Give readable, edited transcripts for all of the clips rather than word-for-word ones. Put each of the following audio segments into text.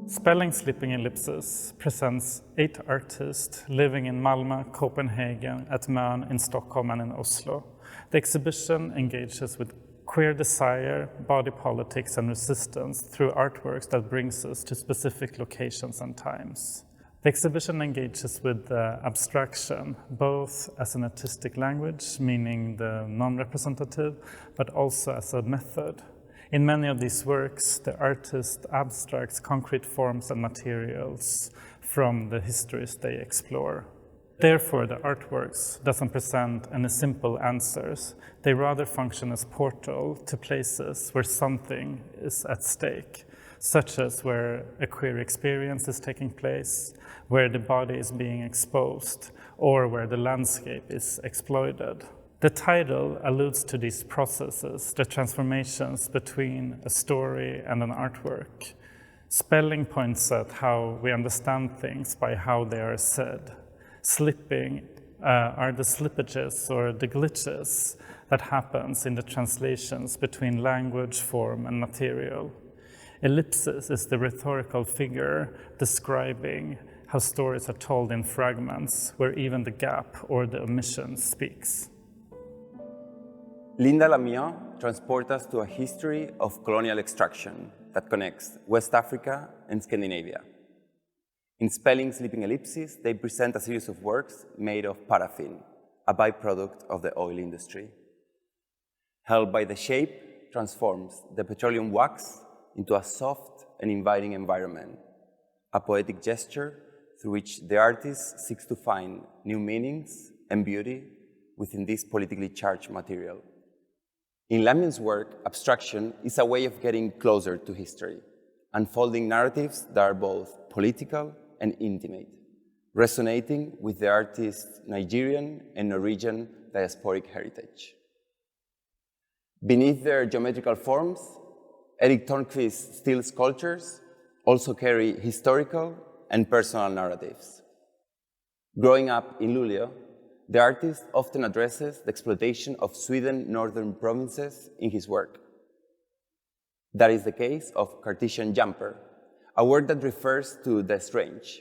Spelling Sleeping Ellipsis presents 8 artists living in Malmö, Copenhagen, at Mön in Stockholm and in Oslo. The exhibition engages with queer desire, body politics and resistance through artworks that brings us to specific locations and times. The exhibition engages with abstraction, both as an artistic language, meaning the non-representative, but also as a method. In many of these works, the artist abstracts concrete forms and materials from the histories they explore. Therefore, the artworks doesn't present any simple answers. They rather function as portal to places where something is at stake, such as where a queer experience is taking place, where the body is being exposed, or where the landscape is exploited. The title alludes to these processes, the transformations between a story and an artwork. Spelling points at how we understand things by how they are said. Slipping are the slippages or the glitches that happens in the translations between language, form, and material. Ellipsis is the rhetorical figure describing how stories are told in fragments, where even the gap or the omission speaks. Lamignan transports us to a history of colonial extraction that connects West Africa and Scandinavia. In Spelling Sleeping Ellipsis, they present a series of works made of paraffin, a byproduct of the oil industry. Held by the shape, transforms the petroleum wax into a soft and inviting environment, a poetic gesture through which the artist seeks to find new meanings and beauty within this politically charged material. In Lamignan's work, abstraction is a way of getting closer to history, unfolding narratives that are both political and intimate, resonating with the artist's Nigerian and Norwegian diasporic heritage. Beneath their geometrical forms, Erik Thörnqvist's steel sculptures also carry historical and personal narratives. Growing up in Luleå, the artist often addresses the exploitation of Sweden's northern provinces in his work. That is the case of Cartesian Jumper, a work that refers to the Strange,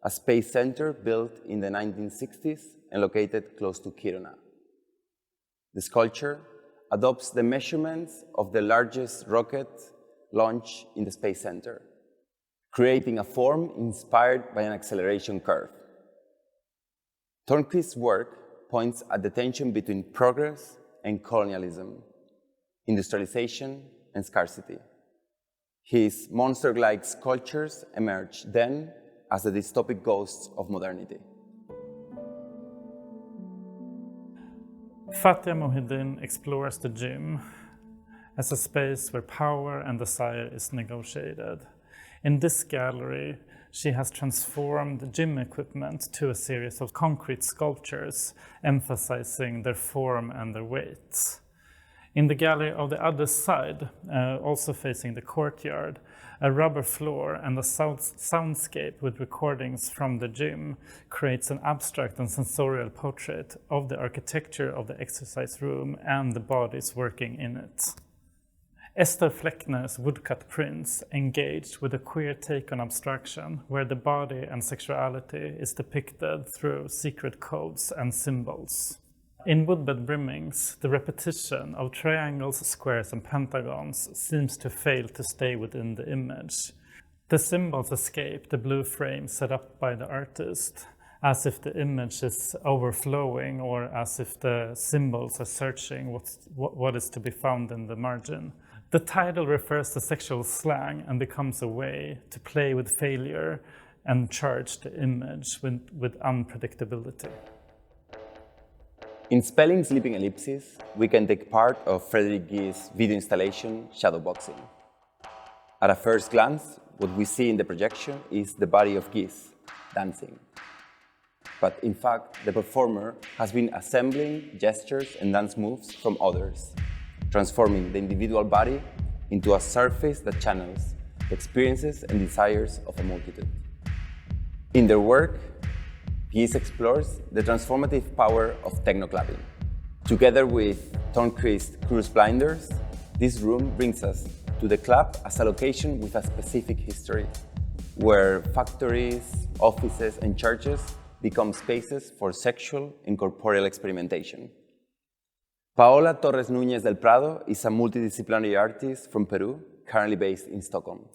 a space center built in the 1960s and located close to Kiruna. The sculpture adopts the measurements of the largest rocket launch in the space center, creating a form inspired by an acceleration curve. Thörnqvist's work points at the tension between progress and colonialism, industrialization and scarcity. His monster-like sculptures emerge then as the dystopic ghosts of modernity. Fathia Mohidin explores the gym as a space where power and desire is negotiated. In this gallery, she has transformed gym equipment to a series of concrete sculptures, emphasizing their form and their weight. In the gallery on the other side, also facing the courtyard, a rubber floor and a soundscape with recordings from the gym creates an abstract and sensorial portrait of the architecture of the exercise room and the bodies working in it. Ester Fleckner's woodcut prints engage with a queer take on abstraction, where the body and sexuality is depicted through secret codes and symbols. In Woodbed Brimmings, the repetition of triangles, squares and pentagons seems to fail to stay within the image. The symbols escape the blue frame set up by the artist, as if the image is overflowing or as if the symbols are searching what is to be found in the margin. The title refers to sexual slang and becomes a way to play with failure and charge the image with unpredictability. In Spelling Sleeping Ellipsis, we can take part of Frédéric Gies' video installation, Shadowboxing. At a first glance, what we see in the projection is the body of Gies, dancing. But in fact, the performer has been assembling gestures and dance moves from others, transforming the individual body into a surface that channels the experiences and desires of a multitude. In their work, Gies explores the transformative power of techno-clubbing. Together with Thörnqvist's Cruise Blinders, this room brings us to the club as a location with a specific history, where factories, offices, and churches become spaces for sexual and corporeal experimentation. Paola Torres Núñez del Prado is a multidisciplinary artist from Peru, currently based in Stockholm.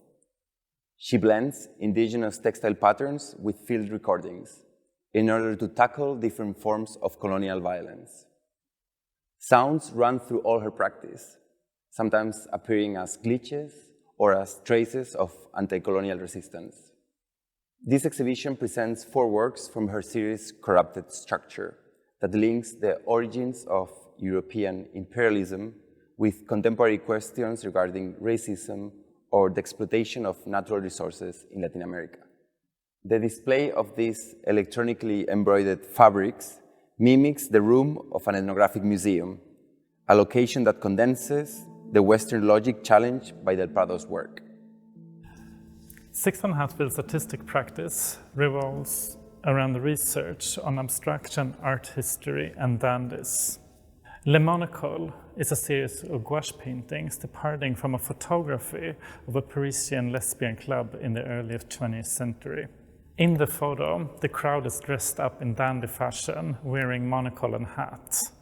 She blends indigenous textile patterns with field recordings in order to tackle different forms of colonial violence. Sounds run through all her practice, sometimes appearing as glitches or as traces of anti-colonial resistance. This exhibition presents 4 works from her series Corrupted Structure that links the origins of European imperialism with contemporary questions regarding racism or the exploitation of natural resources in Latin America. The display of these electronically embroidered fabrics mimics the room of an ethnographic museum, a location that condenses the Western logic challenged by Del Prado's work. Sixten Hatfield's artistic practice revolves around the research on abstraction, art history, and dandies. Le Monocle is a series of gouache paintings departing from a photography of a Parisian lesbian club in the early 20th century. In the photo, the crowd is dressed up in dandy fashion, wearing monocle and hats.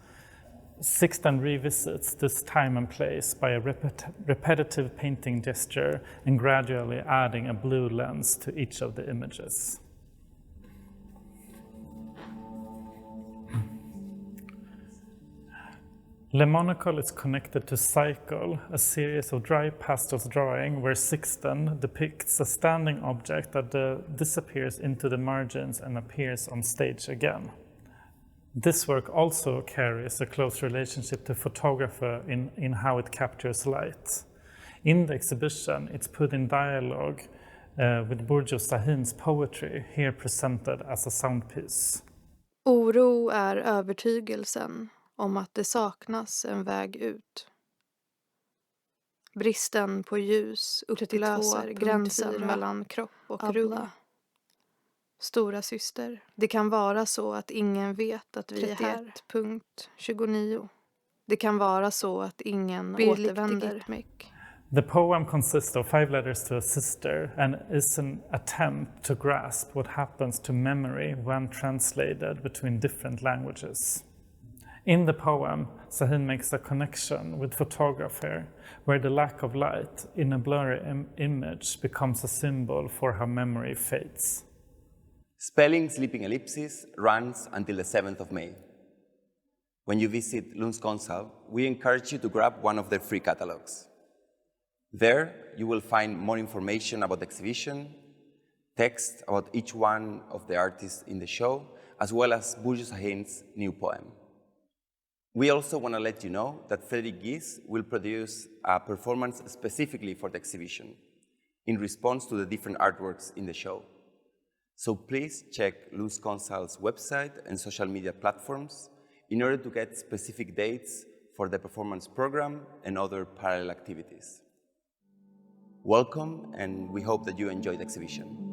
Sixten revisits this time and place by a repetitive painting gesture and gradually adding a blue lens to each of the images. Le Monocle is connected to Cycle, a series of dry pastels drawing where Sixten depicts a standing object that disappears into the margins and appears on stage again. This work also carries a close relationship to photography in how it captures light. In the exhibition, it's put in dialogue with Burcu Sahin's poetry, here presented as a sound piece. Oro är övertygelsen om att det saknas en väg ut. Bristen på ljus upplöser gränsen mellan kropp och rum. Stora syster. Det kan vara så att ingen vet att vi är här. 31.29. Det kan vara så att ingen återvänder. The poem consists of 5 letters to a sister and is an attempt to grasp what happens to memory when translated between different languages. In the poem, Sahin makes a connection with photography, where the lack of light in a blurry image becomes a symbol for how memory fades. Spelling's Leaping Ellipsis runs until the 7th of May. When you visit Lunds Konsthall, we encourage you to grab one of their free catalogs. There, you will find more information about the exhibition, text about each one of the artists in the show, as well as Burcu Sahin's new poem. We also want to let you know that Frédéric Gies will produce a performance specifically for the exhibition in response to the different artworks in the show. So please check Lunds Konsthall's website and social media platforms in order to get specific dates for the performance program and other parallel activities. Welcome, and we hope that you enjoy the exhibition.